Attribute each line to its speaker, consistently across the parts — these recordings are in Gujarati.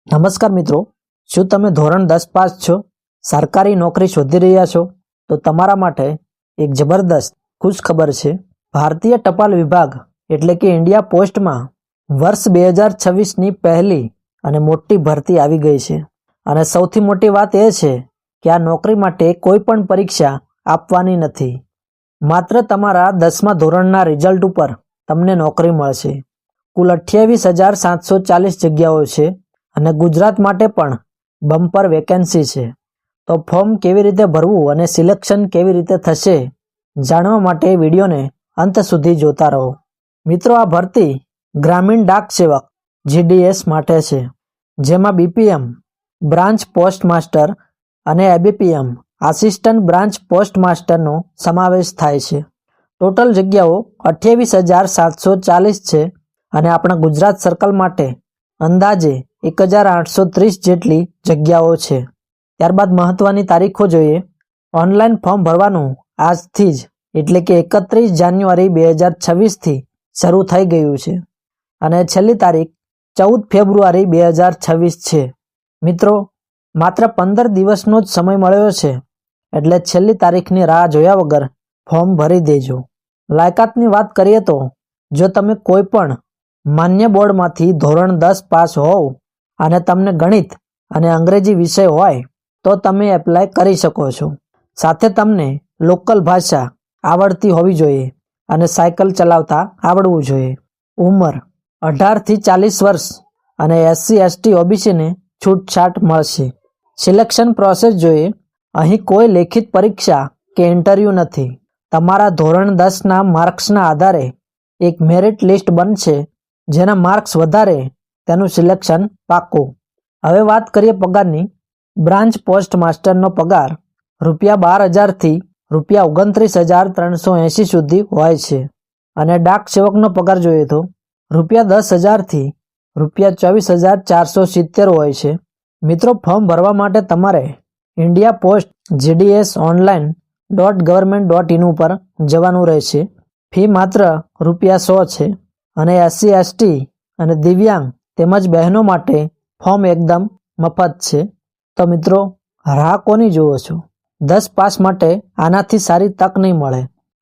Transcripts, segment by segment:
Speaker 1: નમસ્કાર મિત્રો, શું તમે ધોરણ 10 પાસ છો? સરકારી નોકરી શોધી રહ્યા છો? તો તમારા માટે એક જબરદસ્ત ખુશ ખબર છે. ભારતીય ટપાલ વિભાગ એટલે કે ઇન્ડિયા પોસ્ટમાં વર્ષ 2026ની પહેલી અને મોટી ભરતી આવી ગઈ છે. અને સૌથી મોટી વાત એ છે કે આ નોકરી માટે કોઈ પણ પરીક્ષા આપવાની નથી. માત્ર તમારા 10મા ધોરણના રિઝલ્ટ ઉપર તમને નોકરી મળશે. કુલ 28,740 જગ્યાઓ છે અને ગુજરાત માટે પણ બમ્પર વેકેન્સી છે. તો ફોર્મ કેવી રીતે ભરવું અને સિલેક્શન કેવી રીતે થશે જાણવા માટે વિડીયોને અંત સુધી જોતા રહો. મિત્રો, આ ભરતી ગ્રામીણ ડાક સેવક GDS માટે છે, જેમાં BPM બ્રાન્ચ પોસ્ટ માસ્ટર અને ABPM આસિસ્ટન્ટ બ્રાન્ચ પોસ્ટ માસ્ટરનો સમાવેશ થાય છે. ટોટલ જગ્યાઓ 28,740 છે અને આપણા ગુજરાત સર્કલ માટે અંદાજે 1,830 જેટલી જગ્યાઓ છે. ત્યારબાદ મહત્વની તારીખો જોઈએ. ઓનલાઈન ફોર્મ ભરવાનું આજથી જ એટલે કે 31 જાન્યુઆરી 2026થી શરૂ થઈ ગયું છે અને છેલ્લી તારીખ 14 ફેબ્રુઆરી 2026 છે. મિત્રો, માત્ર 15 દિવસનો જ સમય મળ્યો છે, એટલે છેલ્લી તારીખની રાહ જોયા વગર ફોર્મ ભરી દેજો. લાયકાતની વાત કરીએ તો જો તમે કોઈ પણ માન્ય બોર્ડમાંથી ધોરણ 10 પાસ હોવ અને તમને ગણિત અને અંગ્રેજી વિષય હોય તો તમે એપ્લાય કરી શકો છો. સાથે તમને લોકલ ભાષા આવડતી હોવી જોઈએ અને સાયકલ ચલાવતા આવડવું જોઈએ. ઉંમર 18થી 40 વર્ષ અને SC/ST OBCને છૂટછાટ મળશે. સિલેક્શન પ્રોસેસ જોઈએ. અહીં કોઈ લેખિત પરીક્ષા કે ઇન્ટરવ્યૂ નથી. તમારા ધોરણ 10ના માર્ક્સના આધારે એક મેરિટ લિસ્ટ બનશે. જેના માર્ક્સ વધારે તેનું સિલેક્શન પાક્કું. હવે વાત કરીએ પગારની. બ્રાન્ચ પોસ્ટ માસ્ટરનો પગાર ₹12,000થી ₹29,380 સુધી હોય છે અને ડાક સેવકનો પગાર જોઈએ તો ₹10,000થી ₹24,470 હોય છે. મિત્રો, ફોર્મ ભરવા માટે તમારે ઇન્ડિયા પોસ્ટ GDS online.government.in ઉપર જવાનું રહેશે. ફી માત્ર ₹100 છે અને SC/ST અને દિવ્યાંગ તેમજ બહેનો માટે ફોર્મ એકદમ મફત છે. તો મિત્રો, રાહ કોની જુઓ છો? 10 પાસ માટે આનાથી સારી તક નહીં મળે.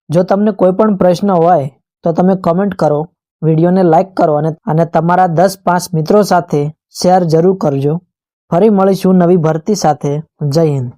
Speaker 1: જો તમને કોઈ પણ પ્રશ્ન હોય તો તમે કમેન્ટ કરો, વિડીયોને લાઇક કરો અને તમારા 10 પાસ મિત્રો સાથે શેર જરૂર કરજો. ફરી મળીશું નવી ભરતી સાથે. જય હિન્દ.